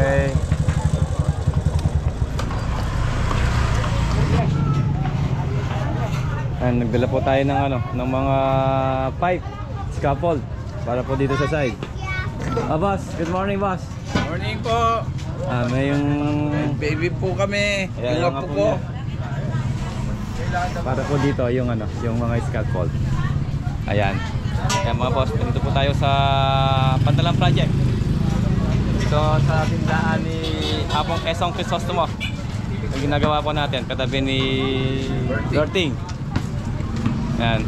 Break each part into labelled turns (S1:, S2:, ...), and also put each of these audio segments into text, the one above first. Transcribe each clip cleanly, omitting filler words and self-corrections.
S1: Okay. And nagdala po tayo ng ano, ng mga pipe, scaffold para po dito sa side. Boss, good morning, boss.
S2: Morning po.
S1: May yung
S2: baby po kami.
S1: ayan,
S2: Yung apo ko.
S1: Para po dito yung ano, yung mga scaffold. Ayan. Ayan mga boss, dito po tayo sa Pantalan Project. Dito sa tindahan ni Apong Esong Crisostomo. Yung ginagawa po natin katabi ni Dorting. Ayan.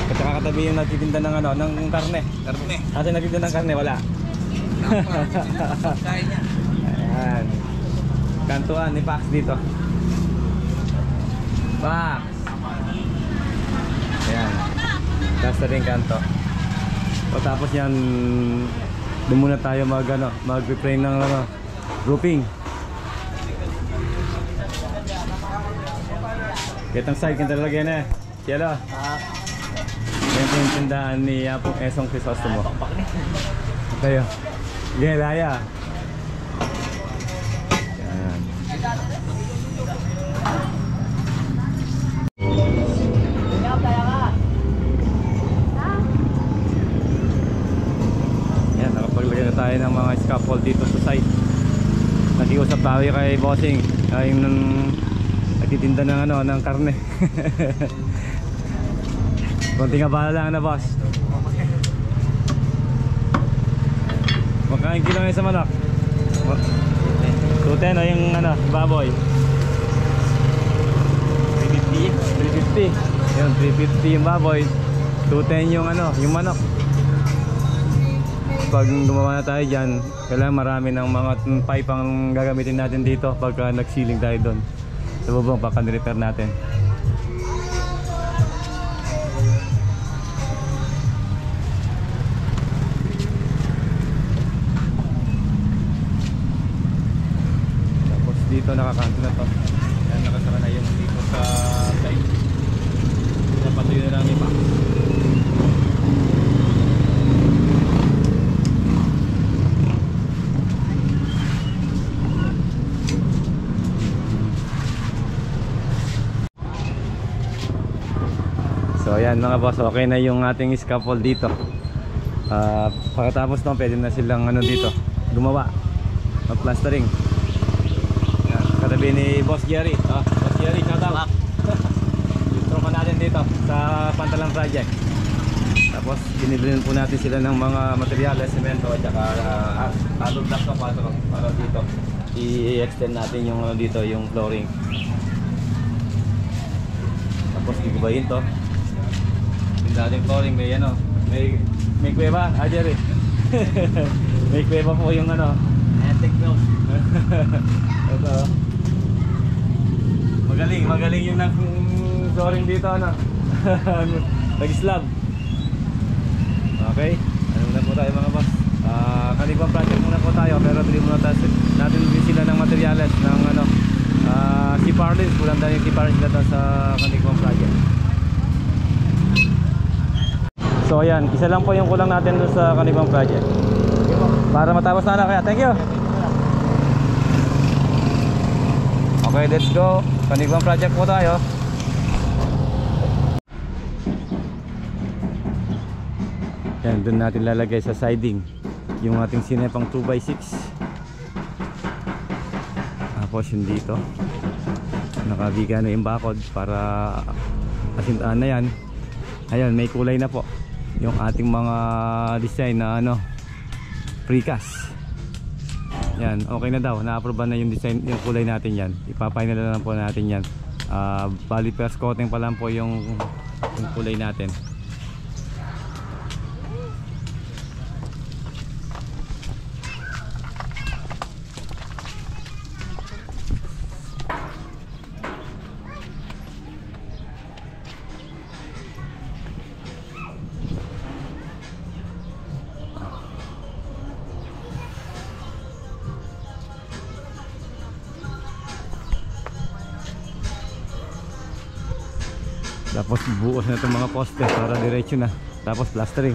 S1: At saka katabi yung nagtitinda ng ano, ng karne.
S2: Karne.
S1: Ate nagtitinda ng karne, wala.
S2: Kaya niya.
S1: Ayan. Kantuan ni Pax dito. Pax. Ayan. Tapos na rin kanto. O tapos yan, doon muna tayo mag-frame ng ano, roofing. Kitang side, kanta talaga yan eh. Cielo. Yan po yung tindahan ni Apong Esong Crisostomo. Tayo. Gelaya. Yan. Yan, nakapaglagay na tayo ng mga scaffold dito sa site. Nakiusap tayo kay Bossing. Yung nagtitinda ng ano, ng karne. Konting abala lang na, boss. Magkain kilo ngayon sa manok? 210 o yung ano, baboy? 350? 350. Yun, 350 yung baboy. 210 yung ano, yung manok. Pag gumawa na tayo dyan, kailangan marami ng mga pipe ang gagamitin natin dito pagka nagsiling tayo doon sa bubong, pagka nirepair natin. Tapos dito nakakanto na to. Yan, nakasara na yung dito sa side. Pinapatuyo na lang ni Max. So ayan mga boss, okay na yung ating scaffold dito. Pagkatapos nung pwede na silang ano dito gumawa, mag-plastering. Yan, katabi ni Boss Jerry. Boss Jerry, shout out. Yung tropa natin dito sa Pantalan Project. Tapos binibilin po natin sila ng mga materyales, semento at saka hollow block na para dito i-extend natin yung ano dito, yung flooring. Tapos gigubayin to. Dating flooring may ano, may kuweba, Jerry. May kuweba po yung ano. Take note. Ito. Magaling yung flooring dito ano. Nag-slab. Okay. Ano muna po tayo mga boss. Kanibang project muna po tayo, pero bili muna natin din sila ng materyales ng ano, si Parlins, kulang dahil yung si Parlins nila sa kanibang project. So ayan, isa lang po yung kulang natin doon sa kanibang project para matapos na kaya. Thank you. Okay, let's go. Kanibang project po tayo. Yan, doon natin lalagay sa siding yung ating sinepang 2x6. Tapos yung dito nakabiga na yung bakod para asintaan na yan. Ayun, may kulay na po yung ating mga design na ano, precast. Yan, okay na daw, na-approve na yung design, yung kulay natin yan. Ipapay na lang po natin yan. Bali first coating pa lang po yung kulay natin. Tapos buos na itong mga poste para diretso na. Tapos plastering.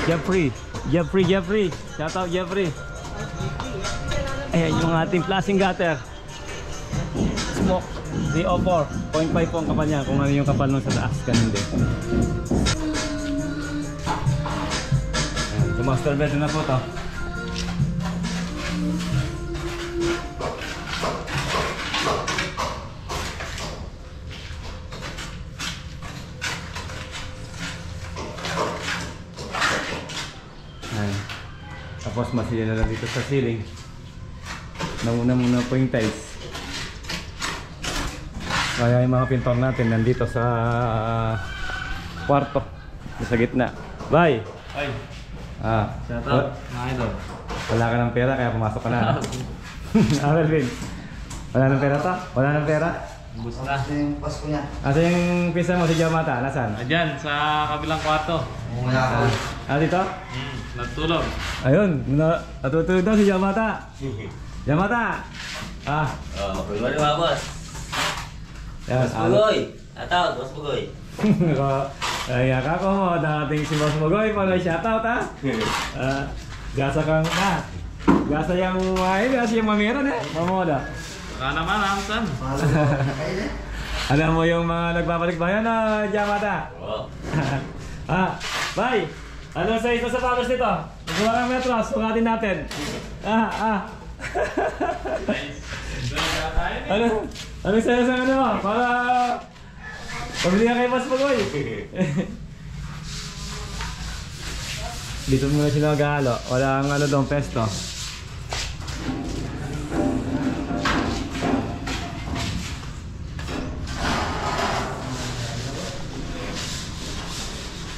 S1: Jeffrey. Shout out Jeffrey. Ayan yung ating flashing gutter. Smoke 304. 0.5 po ang kapal niya. Kung ano yung kapal nung sa taas. Ganun din. Ayan, yung master bedroom na po to. Ayan. Tapos masilya na lang dito sa ceiling. Nauna muna po yung tiles. Kaya yung mga pintor natin nandito sa kwarto. Sa gitna. Bye!
S2: Ay,
S1: Shout
S2: out, mga idol.
S1: Wala ka ng pera kaya pumasok ka na. Alvin, wala ng pera to? Wala ng pera?
S2: Bus na.
S3: Yung Pasko niya.
S1: Asa yung pisa mo si Jamata? Nasaan?
S2: Ayan, sa kabilang kwarto.
S3: Wala ako.
S1: Dito?
S2: Natulog.
S1: Ayun, natutulog daw si Jamata. Jamata!
S4: Pagod mga boss.
S1: Yan,
S4: Boss Bugoy. Ataw, Boss Bugoy.
S1: Ay, ako mo, dating si Boss Mugoy, para shoutout ha. Gasa kang gasa yung gasa yung mamiran eh, mamoda.
S2: Baka naman, Hamsan.
S1: Alam mo yung mga nagbabalik bayan na Jamata?
S4: Oo.
S1: Bye! Anong size na sapatos nito? Magawa ng metros, sukatin natin. Anong size sa ano mo? Para pabili ka kay Boss Mugoy. Dito muna sila maghalo. Walang ano doon, pesto.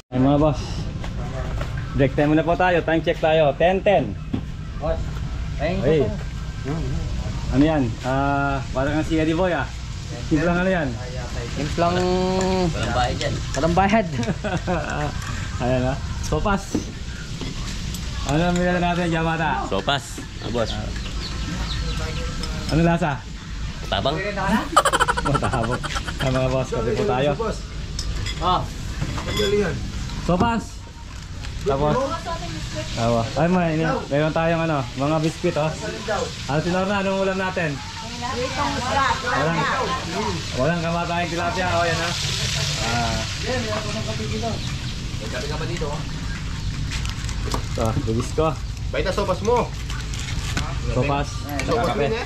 S1: Ay mga boss, break time muna po tayo, time check tayo, 10:10.
S3: Boss,
S1: Hey. Ano yan? Parang kang si Eddie Boy Simplang ano yan?
S3: Simplang
S4: Walang bahay dyan.
S3: walang bayad.
S1: Ayan sopas. Ano ang minala natin, Jamata?
S4: Sopas. Boss.
S1: Ano lasa?
S4: Tabang.
S1: Matabok. Mga boss, kasi po tayo. Sopas. Tapos ay meron tayong mga biskuit Ano tinorna, anong ulam natin? Walang kamatayang tilapia. Yan
S3: Kapi ka ba dito?
S1: bugis ko.
S3: Baita sopas mo.
S1: Sopas. Nakakape.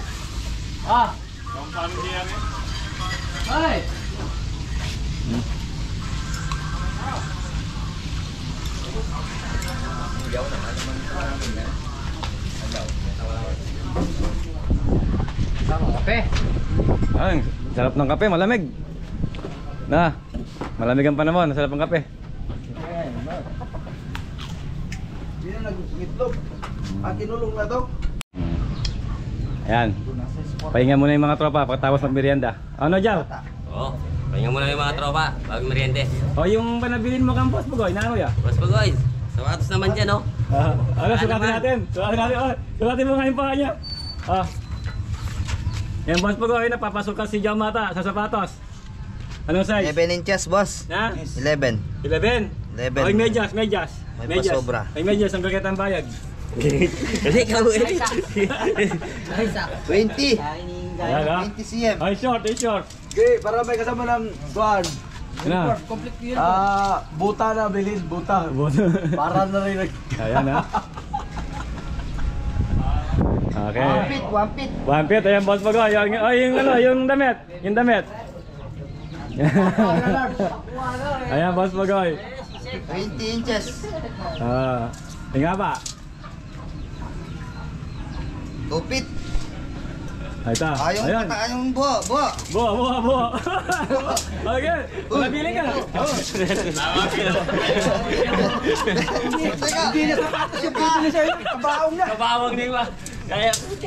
S3: Ay! Sama kape.
S1: Ay, sarap ng kape, malamig. Malamig ang panahon, sarap ng kape.
S3: Hindi na nag-itlog. Kinulong na to.
S1: Ayan. Pahinga muna yung mga tropa pagkatapos mag-merienda. Ano, Jal?
S4: Oo. Pahinga muna yung mga tropa. Bago meriende.
S1: Yung panabilin mo kang Boss Bugoy, na kuya?
S4: Boss Bugoy. Sapatos naman dyan, oh.
S1: Sukatin natin. Sukatin mo nga yung paa niya. Yan, Boss Bugoy, napapasok ka si Jamata sa sapatos. Anong size?
S3: 11 inches, boss. 11.
S1: 11?
S3: 11.
S1: May medyas.
S3: May pasobra.
S1: May medyas, ang gagat ang bayag.
S4: Kasi ikaw eh.
S3: 20.
S1: Ayan
S3: 20 cm.
S1: Ay, short.
S5: Okay, para may kasama ng kuhan.
S1: Ano?
S5: Buta na, bilhin, buta. Para na rin
S1: Ayan Okay.
S3: 1 feet.
S1: One feet, ayan Boss Bugoy. Yung damit. Ayan Boss Bugoy.
S3: 20 inches.
S1: Tinga ba?
S3: 2 feet.
S1: Ay, ito.
S3: Ayong yung buo.
S1: Buo. Okay, nabili ka.
S3: Hindi na sapatos yung pito na sa'yo. Kabaong na.
S4: Kabawag din ba? Kaya.
S3: 6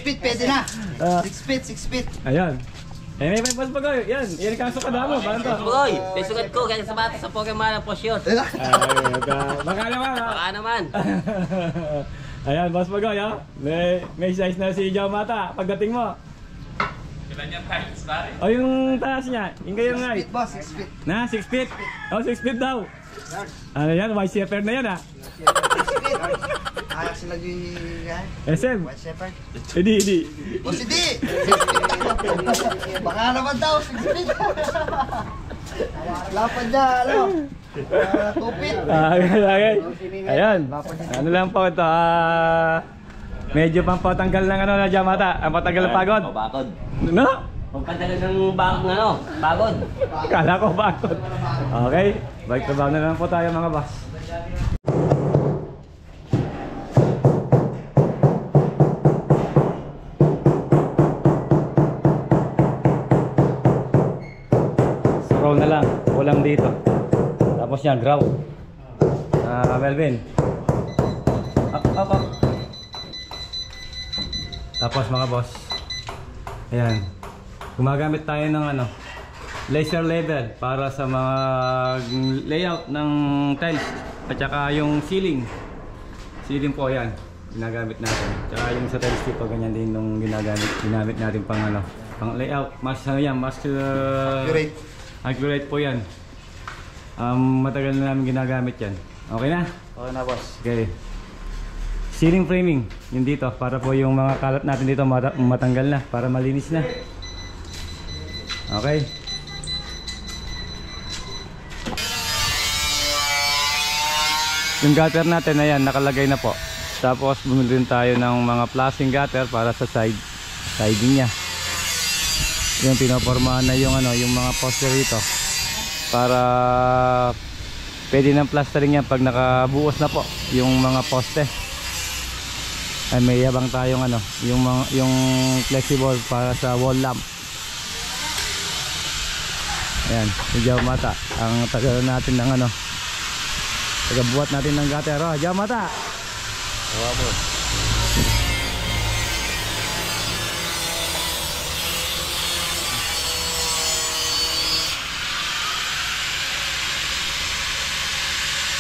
S3: feet pwede na. 6 feet.
S1: Ayan. May Boss Bugoy. Yan kang sukada mo. Paano to?
S4: Boss Bugoy. May sugat ko. Kaya sapatos sa Pokemon na posyon.
S1: Baka naman
S4: Baka naman.
S1: Ayan, Boss Bugoy may size na si Jamata pagdating mo.
S2: Ilan yung tiles, pare?
S1: Yung taas niya. Yung kayo nga.
S3: 6 feet, boss. 6 feet.
S1: 6 feet. 6 feet daw. Ano yan? White Shepherd na yan ah.
S3: Ayak sila yung
S1: SM.
S3: White Shepherd.
S1: Hindi.
S3: O si D! Baka naman daw, 6 feet. Lapad niya, ano? Tupit.
S1: Okay. Ayan. Ano lang po ito. Medyo pang patanggal ng ano na Jamata. Ang patanggal ng pagod.
S4: Bakod.
S1: No?
S4: Ang padalag ng bagod.
S1: Kala ko pagod. Okay. Balik trabaho na lang po tayo mga boss. Scroll na lang. Ulam dito. Tapos yan, grout. Melvin. Up. Tapos mga boss. Ayan. Gumagamit tayo ng ano, laser level para sa mga layout ng tiles at saka yung ceiling. Ceiling po yan. Ginagamit natin. Tsaka yung sa tiles tip ganyan din nung ginamit natin pang ano, pang layout. Mas ano yan, mas accurate po yan. Matagal na namin ginagamit yan. Okay na?
S3: Okay na, boss.
S1: Okay. Ceiling framing, yun dito, para po yung mga kalat natin dito matanggal na, para malinis na. Okay. Yung gutter natin, ayan, nakalagay na po. Tapos bumili rin tayo ng mga plastic gutter para sa siding niya. Yung pinopormahan na yung ano, yung mga poster dito. Para pwede ng plastering yan pag nakabuos na po yung mga poste. Ay may yabang tayong ano, yung flexible para sa wall lamp. Ayan, si Jamata, ang tagal natin ng ano, tagabuhat natin ng gutter. Oh, Jamata.
S4: Oo, boss.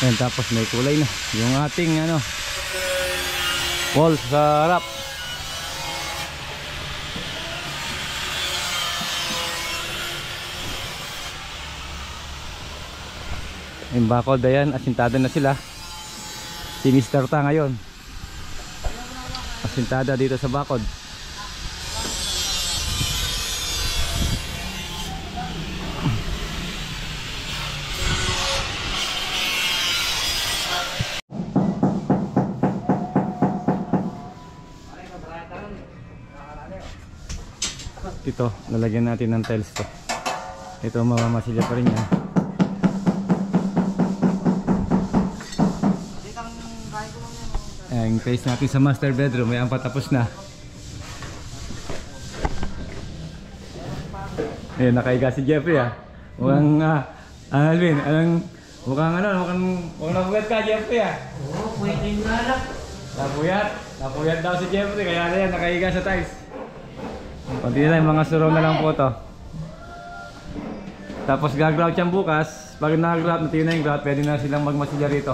S1: Ayan, tapos may kulay na yung ating ano, wall sa harap. Yung bakod, ayan, asintada na sila. Si Mr. Ta ngayon, asintada dito sa bakod. Ito, lalagyan natin ng tiles to. Ito, mamamasilya pa rin yan. Ayan, yung tiles natin sa master bedroom, may patapos na. Ayan, nakaiga si Jeffrey ah. Mukhang, Alvin, mukhang napuyat ka Jeffrey ah.
S4: Oo, pwede nga lang.
S1: Napuyat daw si Jeffrey, kaya na yan, nakaiga sa tiles. Kunti na lang, mga suraw na lang po to. Tapos gagrout yan bukas. Pag nag-grout, natin na yung grout, pwede na silang magmasilya rito.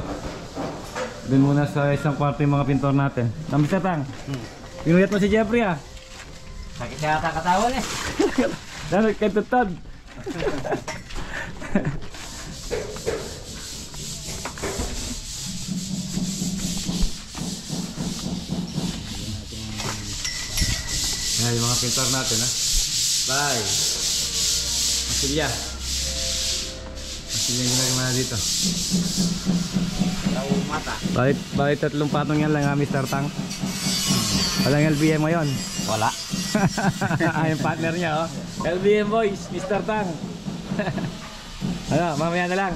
S1: Doon muna sa isang kwarto yung mga pintor natin. Mr. Tang, pinuyat mo si Jeffrey ah.
S4: Sakit siya kakatawan eh.
S1: Lalo kay Tutod. Ayan yung mga pintor natin ha. Bye. Masilya. Masilya yung ginagawa dito. Bakit tatlong patong yan lang ha, Mr. Tang? Walang LBM ngayon.
S4: Wala.
S1: Yung partner niya oh. LBM boys, Mr. Tang. Ano, mamaya na lang.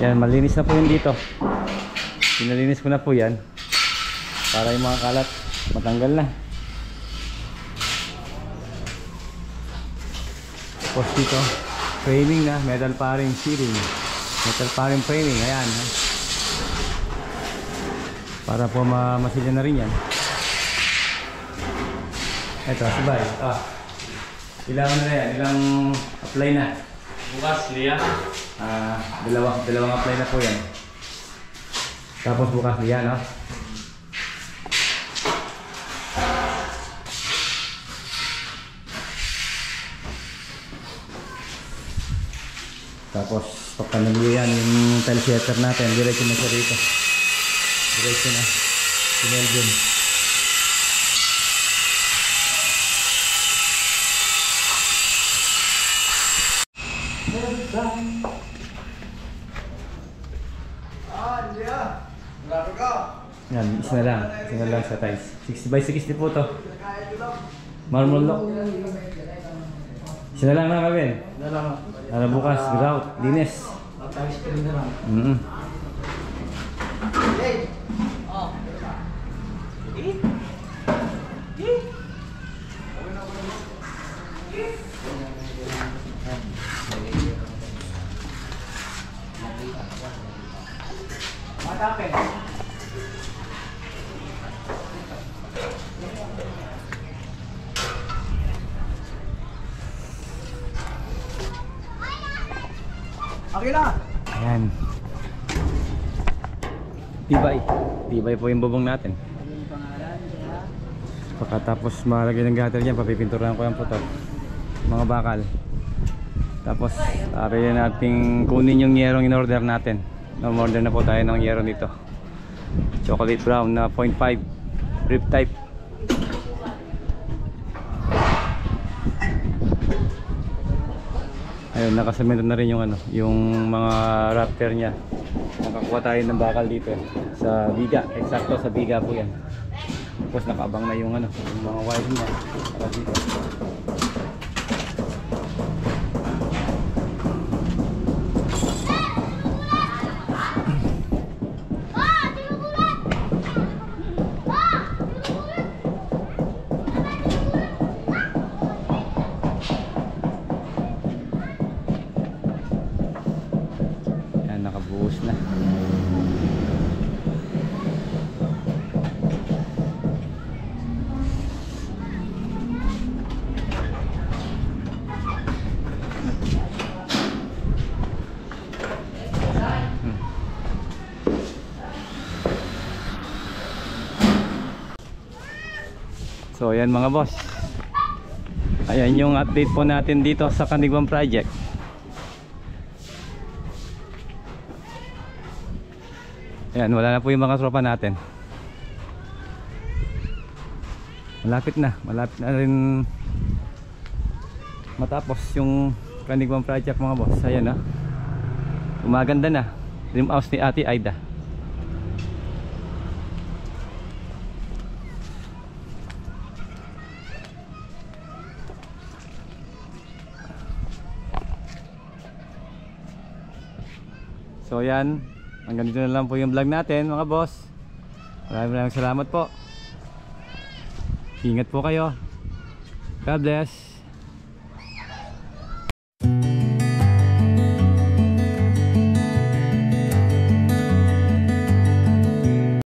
S1: Yan, malinis na po yun dito. Pinalinis ko na po yan para yung mga kalat matanggal na. Tapos dito, framing na, metal paring ceiling, metal paring framing, ayan ha? Para po masilya na rin yan. Ito, sabay. Ilang na yan, ilang apply na.
S2: Bukas, Lia.
S1: Dalawang apply na po yan. Tapos bukas yan, no? Tapos pag naluya yan yung tile setter natin, diretso na siya rito. Diretso na. Sinelvin.
S3: Hindi Grabe ka.
S1: Yan, isa na lang sa tiles. 60 by 60 po to. Marmol lock. Isa na lang na kami. Ano bukas, grout, linis.
S3: Okay na.
S1: Ayan. Tibay po yung bubong natin. Pagkatapos malagay ng gutter niya, papipinturahan ko yung putok. Mga bakal. Tapos rin natin kunin yung yerong in order natin. Na-order na po tayo ng yero dito. Chocolate brown na 0.5 rip type. Ayun, nakasemento na rin yung ano, yung mga rafter niya. Nakakuha tayo ng bakal dito sa biga, eksakto sa biga po yan. Tapos nakaabang na yung ano, yung mga wire niya para dito. Yan, nakabuhos na. So ayan mga boss, ayan yung update po natin dito sa Canigban project. Ayan, wala na po yung mga tropa natin. Malapit na rin matapos yung Canigban project mga boss. Ayan na, umaganda na dream house ni Ate Aida. So yan, hanggang dito na lang po yung vlog natin mga boss. Maraming salamat po. Ingat po kayo. God bless.